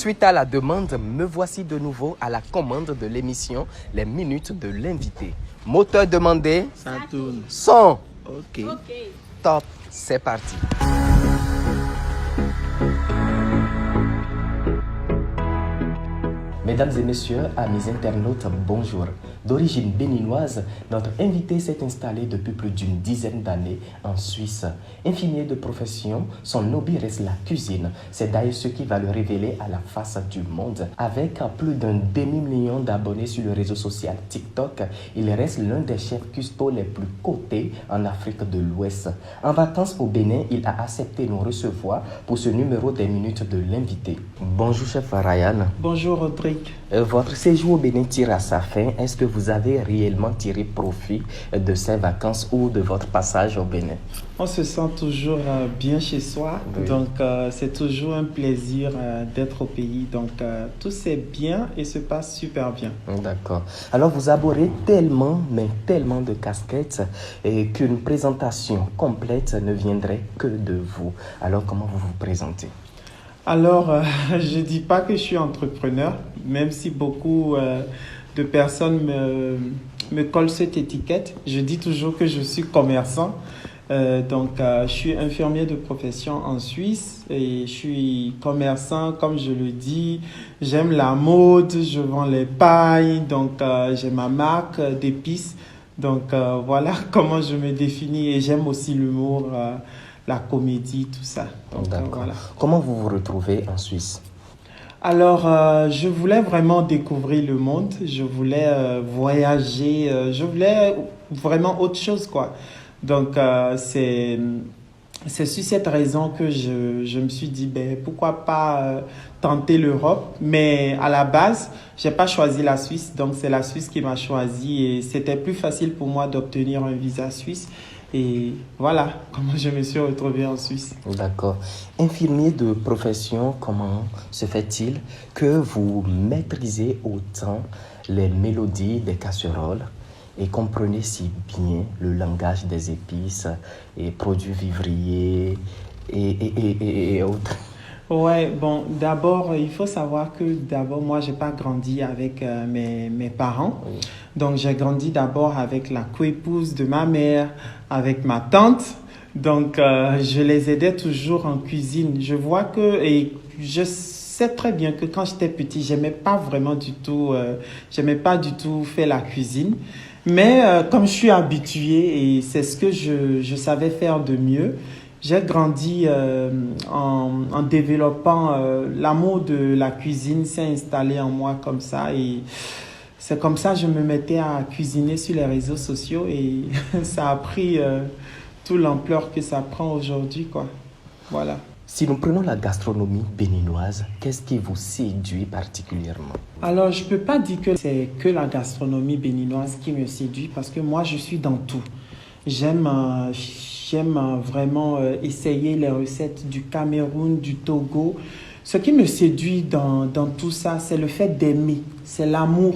Suite à la demande, me voici de nouveau à la commande de l'émission Les Minutes de l'invité. Moteur demandé. Ça tourne. Son. Ok. Top. C'est parti. Mesdames et messieurs, amis internautes, bonjour. D'origine béninoise, notre invité s'est installé depuis plus d'une dizaine d'années en Suisse. Infirmier de profession, son hobby reste la cuisine. C'est d'ailleurs ce qui va le révéler à la face du monde. Avec plus d'un demi-million d'abonnés sur le réseau social TikTok, il reste l'un des chefs cuistots les plus cotés en Afrique de l'Ouest. En vacances au Bénin, il a accepté nous recevoir pour ce numéro des Minutes de l'invité. Bonjour chef Ryan. Bonjour Rodrigue. Votre séjour au Bénin tire à sa fin. Est-ce que vous avez réellement tiré profit de ces vacances ou de votre passage au Bénin? On se sent toujours bien chez soi, Oui. donc c'est toujours un plaisir d'être au pays. Donc tout s'est bien et se passe super bien. D'accord. Alors vous abordez tellement, mais tellement de casquettes et qu'une présentation complète ne viendrait que de vous. Alors comment vous vous présentez? Alors, je ne dis pas que je suis entrepreneur, même si beaucoup de personnes me collent cette étiquette. Je dis toujours que je suis commerçant. Je suis infirmier de profession en Suisse et je suis commerçant, comme je le dis. J'aime la mode, je vends les pailles, j'ai ma marque d'épices. Voilà comment je me définis et j'aime aussi l'humour. La comédie, tout ça. D'accord. Voilà. Comment vous vous retrouvez en Suisse? Alors, je voulais vraiment découvrir le monde, je voulais voyager, je voulais vraiment autre chose, quoi. C'est sur cette raison que je me suis dit, pourquoi pas tenter l'Europe. Mais à la base, j'ai pas choisi la Suisse, donc c'est la Suisse qui m'a choisi et c'était plus facile pour moi d'obtenir un visa suisse. Et voilà comment je me suis retrouvé en Suisse. D'accord. Infirmier de profession, comment se fait-il que vous maîtrisez autant les mélodies des casseroles et comprenez si bien le langage des épices et produits vivriers et autres? Ouais, bon, d'abord, il faut savoir que moi, j'ai pas grandi avec mes parents. Oui. Donc, j'ai grandi d'abord avec la coépouse de ma mère, avec ma tante. Je les aidais toujours en cuisine. Et je sais très bien que quand j'étais petit, j'aimais pas du tout faire la cuisine. Mais comme je suis habituée et c'est ce que je savais faire de mieux, j'ai grandi en développant l'amour de la cuisine s'est installé en moi comme ça et c'est comme ça que je me mettais à cuisiner sur les réseaux sociaux et ça a pris toute l'ampleur que ça prend aujourd'hui, quoi. Voilà. Si nous prenons la gastronomie béninoise, qu'est-ce qui vous séduit particulièrement? Alors, je ne peux pas dire que c'est que la gastronomie béninoise qui me séduit parce que moi, je suis dans tout. J'aime vraiment essayer les recettes du Cameroun, du Togo. Ce qui me séduit dans tout ça, c'est le fait d'aimer. C'est l'amour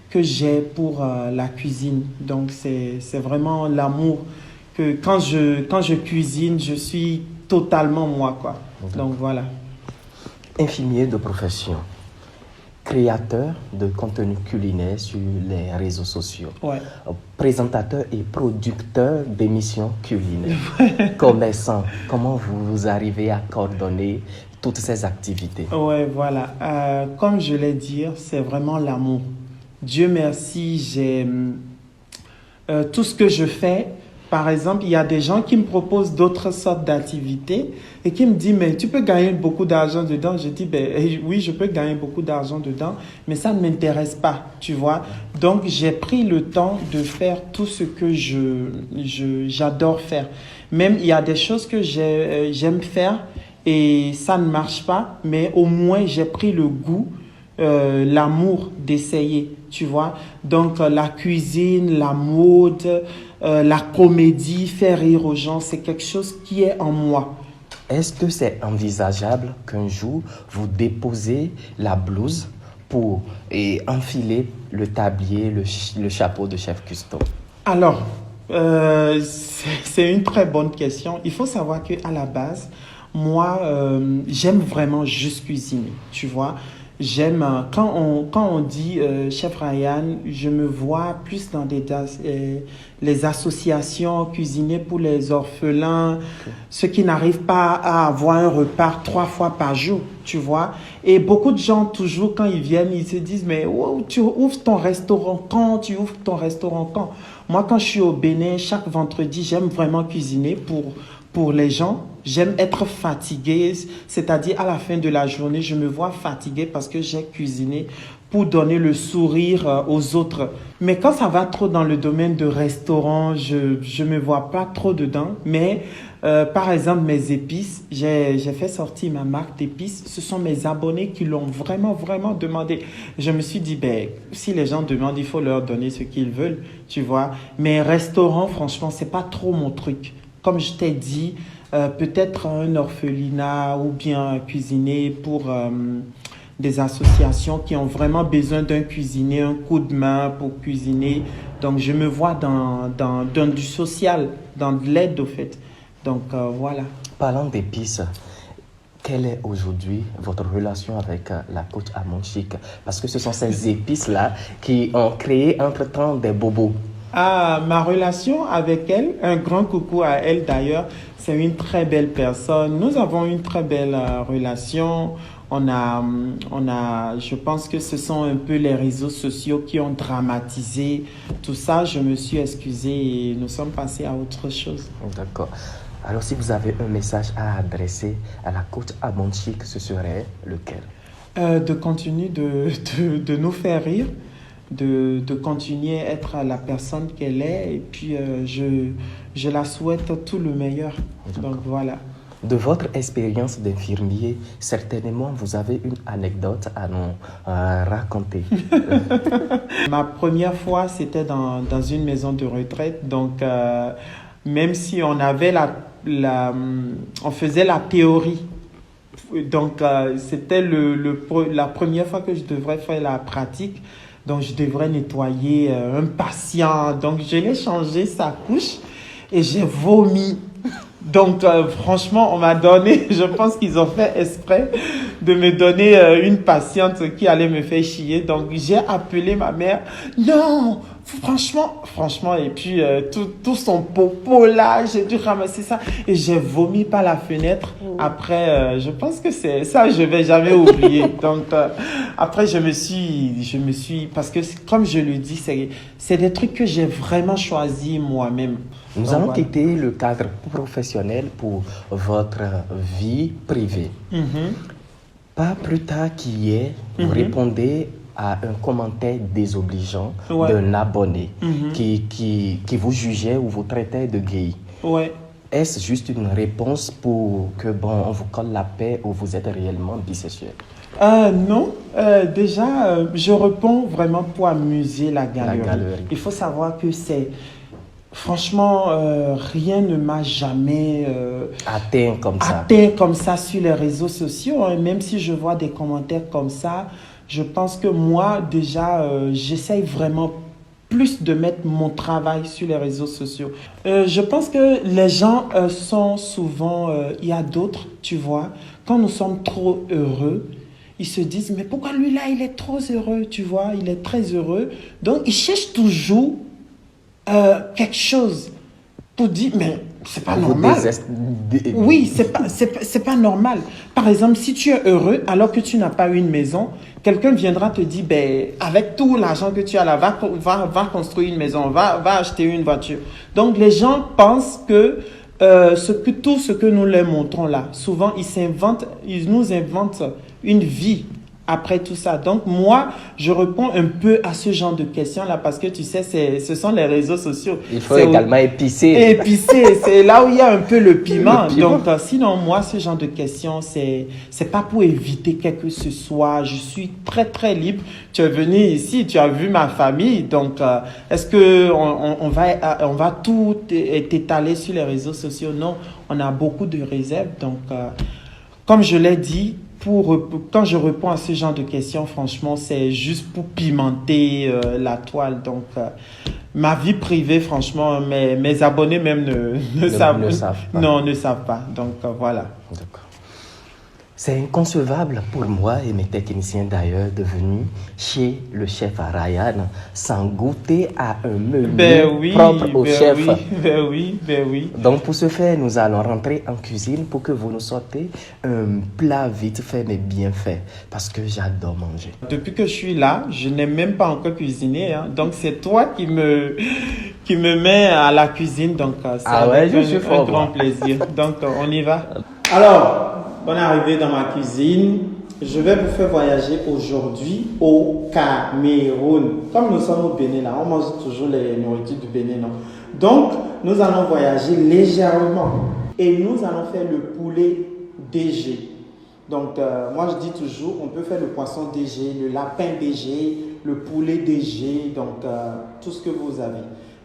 que j'ai pour la cuisine. Donc, c'est vraiment l'amour que quand je cuisine, je suis totalement moi, quoi. Donc, voilà. Infirmier de profession, créateur de contenu culinaire sur les réseaux sociaux, Ouais. présentateur et producteur d'émissions culinaires, commerçant, comment vous arrivez à coordonner toutes ces activités? Ouais, voilà. Comme je l'ai dit, c'est vraiment l'amour. Dieu merci, j'aime tout ce que je fais. Par exemple, il y a des gens qui me proposent d'autres sortes d'activités et qui me disent, mais tu peux gagner beaucoup d'argent dedans. Je dis, oui, je peux gagner beaucoup d'argent dedans, mais ça ne m'intéresse pas, tu vois. Donc, j'ai pris le temps de faire tout ce que j'adore faire. Même, il y a des choses que j'aime faire et ça ne marche pas, mais au moins, j'ai pris le goût, l'amour d'essayer, tu vois. Donc, la cuisine, la mode, la comédie, faire rire aux gens, c'est quelque chose qui est en moi. Est-ce que c'est envisageable qu'un jour, vous déposez la blouse pour enfiler le tablier, le chapeau de chef cuistot? Alors, c'est une très bonne question. Il faut savoir qu'à la base, Moi, j'aime vraiment juste cuisiner, tu vois. J'aime, quand on dit chef Ryan, je me vois plus dans les associations, cuisiner pour les orphelins, ceux qui n'arrivent pas à avoir un repas 3 fois par jour, tu vois. Et beaucoup de gens, toujours, quand ils viennent, ils se disent, mais wow, tu ouvres ton restaurant quand? Tu ouvres ton restaurant quand? Moi, quand je suis au Bénin, chaque vendredi, j'aime vraiment cuisiner pour les gens. J'aime être fatiguée, c'est-à-dire à la fin de la journée, je me vois fatiguée parce que j'ai cuisiné pour donner le sourire aux autres. Mais quand ça va trop dans le domaine de restaurant, je me vois pas trop dedans. Mais par exemple, mes épices, j'ai fait sortir ma marque d'épices. Ce sont mes abonnés qui l'ont vraiment, vraiment demandé. Je me suis dit, ben, si les gens demandent, il faut leur donner ce qu'ils veulent, tu vois. Mais restaurant, franchement, c'est pas trop mon truc. Comme je t'ai dit, peut-être un orphelinat ou bien cuisiner pour des associations qui ont vraiment besoin d'un cuisinier, un coup de main pour cuisiner. Donc, je me vois dans du social, dans de l'aide au fait. Donc, voilà. Parlant d'épices, quelle est aujourd'hui votre relation avec la coach Amonchique? Parce que ce sont ces épices-là qui ont créé entre-temps des bobos. Ah, ma relation avec elle, un grand coucou à elle d'ailleurs, c'est une très belle personne. Nous avons une très belle relation. Je pense que ce sont un peu les réseaux sociaux qui ont dramatisé tout ça. Je me suis excusée et nous sommes passés à autre chose. D'accord. Alors, si vous avez un message à adresser à la coach Amonchique, ce serait lequel? De continuer de nous faire rire. De continuer à être la personne qu'elle est et puis je la souhaite tout le meilleur. Donc voilà. De votre expérience d'infirmier, certainement vous avez une anecdote à nous raconter. Ma première fois, c'était dans une maison de retraite. Donc, même si on avait on faisait la théorie. Donc, c'était la première fois que je devrais faire la pratique. Donc, je devrais nettoyer un patient. Donc, je l'ai changé sa couche et j'ai vomi. Donc, franchement, on m'a donné, je pense qu'ils ont fait exprès de me donner une patiente qui allait me faire chier. Donc, j'ai appelé ma mère. Non, franchement, et puis tout son popo là, j'ai dû ramasser ça et j'ai vomi par la fenêtre. Après, je pense que c'est ça, je vais jamais oublier. Donc, après, je me suis, parce que comme je le dis, c'est des trucs que j'ai vraiment choisi moi-même. Nous allons quitter le cadre professionnel pour votre vie privée. Pas plus tard qu'hier, vous répondez à un commentaire désobligeant d'un abonné qui vous jugeait ou vous traitait de gay. Ouais. Est-ce juste une réponse pour que, on vous colle la paix ou vous êtes réellement bisexuel? Non, déjà, je réponds vraiment pour amuser la galerie. Il faut savoir que franchement, rien ne m'a jamais atteint comme ça sur les réseaux sociaux. Hein. Même si je vois des commentaires comme ça, je pense que moi, déjà, j'essaye vraiment plus de mettre mon travail sur les réseaux sociaux. Je pense que les gens sont souvent... Il y a d'autres, tu vois, quand nous sommes trop heureux, ils se disent, mais pourquoi lui là, il est trop heureux, tu vois, il est très heureux. Donc, ils cherchent toujours quelque chose pour dire, mais c'est pas normal. Oui, c'est pas normal. Par exemple, si tu es heureux alors que tu n'as pas une maison, quelqu'un viendra te dire, ben, avec tout l'argent que tu as là, va construire une maison, va acheter une voiture. Donc, les gens pensent que tout ce que nous leur montrons là, souvent, ils nous inventent une vie après tout ça. Donc, moi, je réponds un peu à ce genre de questions-là parce que, tu sais, ce sont les réseaux sociaux. Il faut également épicer. Épicer, c'est là où il y a un peu le piment. Donc, sinon, moi, ce genre de questions, c'est pas pour éviter quelque que ce soit. Je suis très, très libre. Tu es venu ici, tu as vu ma famille. Donc, est-ce que on va tout étaler sur les réseaux sociaux? Non, on a beaucoup de réserves. Donc, comme je l'ai dit, quand je réponds à ce genre de questions, franchement, c'est juste pour pimenter la toile. Donc, ma vie privée, franchement, mes abonnés même ne savent pas. Non, ne savent pas. Donc, voilà. D'accord. C'est inconcevable pour moi et mes techniciens d'ailleurs de venir chez le chef Ryan sans goûter à un menu propre au chef. Oui. Donc pour ce faire, nous allons rentrer en cuisine pour que vous nous sortez un plat vite fait mais bien fait parce que j'adore manger. Depuis que je suis là, je n'ai même pas encore cuisiné. Hein. Donc c'est toi qui me mets à la cuisine. Donc c'est un grand plaisir. Donc on y va. Alors, on est arrivé dans ma cuisine. Je vais vous faire voyager aujourd'hui au Cameroun. Comme nous sommes au Bénin, là, on mange toujours les nourritures du Bénin, non? Donc, nous allons voyager légèrement et nous allons faire le poulet DG. Donc, moi je dis toujours, on peut faire le poisson DG, le lapin DG, le poulet DG, donc tout ce que vous avez.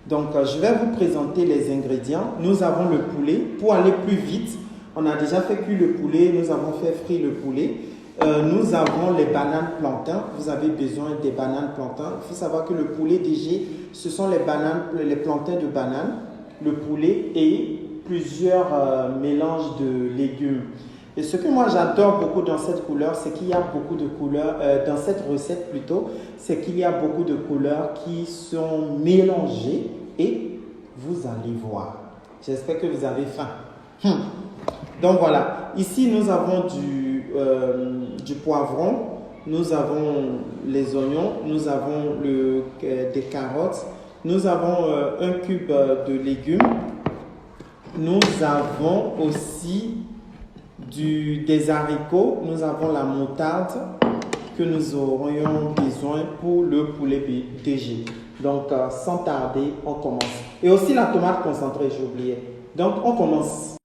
Donc, je vais vous présenter les ingrédients. Nous avons le poulet. Pour aller plus vite, on a déjà fait cuire le poulet, nous avons fait frire le poulet. Nous avons les bananes plantains. Vous avez besoin des bananes plantains. Il faut savoir que le poulet DG, ce sont les plantains de bananes, le poulet et plusieurs mélanges de légumes. Et ce que moi j'adore beaucoup dans cette couleur, c'est qu'il y a beaucoup de couleurs, dans cette recette plutôt, c'est qu'il y a beaucoup de couleurs qui sont mélangées et vous allez voir. J'espère que vous avez faim. Donc voilà, ici nous avons du poivron, nous avons les oignons, nous avons des carottes, nous avons un cube de légumes, nous avons aussi des haricots, nous avons la moutarde que nous aurions besoin pour le poulet DG. Donc sans tarder, on commence. Et aussi la tomate concentrée, j'ai oublié. Donc on commence.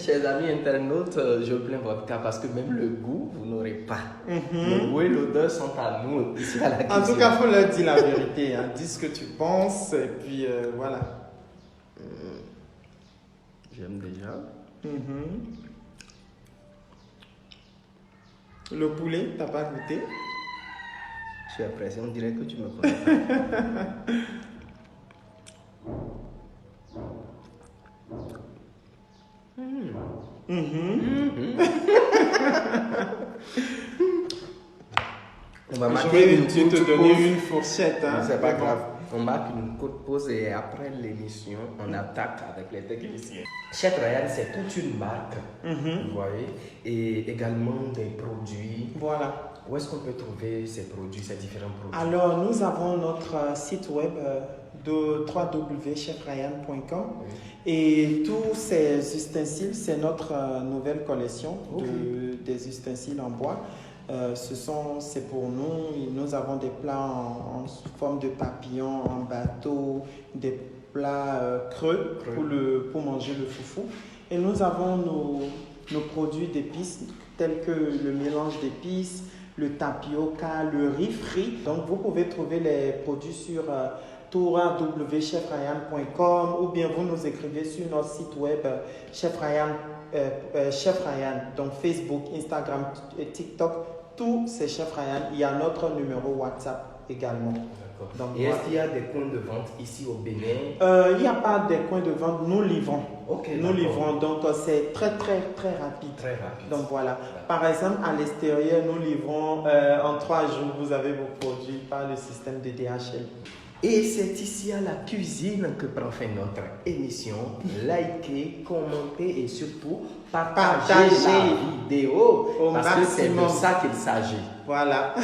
Chers amis internautes, je plains votre cas parce que même le goût, vous n'aurez pas. Le goût et l'odeur sont à nous ici à la cuisine. En tout cas, il faut leur dire la vérité. Hein. Dis ce que tu penses et puis voilà. J'aime déjà. Le poulet, t'as pas goûté? Je suis apprécié, on dirait que tu me connais pas. On va marquer une courte pause. Donner une fourchette. Hein? C'est pas grave. On marque une courte pause et après l'émission, on attaque avec les techniciens. Chef Ryan, c'est toute une marque, vous voyez, et également des produits. Voilà. Où est-ce qu'on peut trouver ces produits, ces différents produits? Alors, nous avons notre site web de www.chefryan.com et tous ces ustensiles, c'est notre nouvelle collection des ustensiles en bois. C'est pour nous. Nous avons des plats en forme de papillon, en bateau, des plats creux pour manger le foufou. Et nous avons nos produits d'épices tels que le mélange d'épices, le tapioca, le riz frit. Donc vous pouvez trouver les produits sur www.chefryan.com ou bien vous nous écrivez sur notre site web Chef Ryan, donc Facebook, Instagram et TikTok. Tout c'est Chef Ryan. Il y a notre numéro WhatsApp également. D'accord. Donc, Et voilà. est-ce qu'il y a des points de vente ici au Bénin? Il n'y a pas de points de vente, nous livrons. Ok, Nous d'accord. livrons, donc c'est très rapide. Très rapide. Donc voilà. Par exemple, à l'extérieur, nous livrons en 3 jours, vous avez vos produits par le système de DHL. Et c'est ici à la cuisine que prend fin notre émission. Likez, commentez et surtout partagez Partagez la vidéo au parce que c'est de maximum. ça qu'il s'agit. Voilà.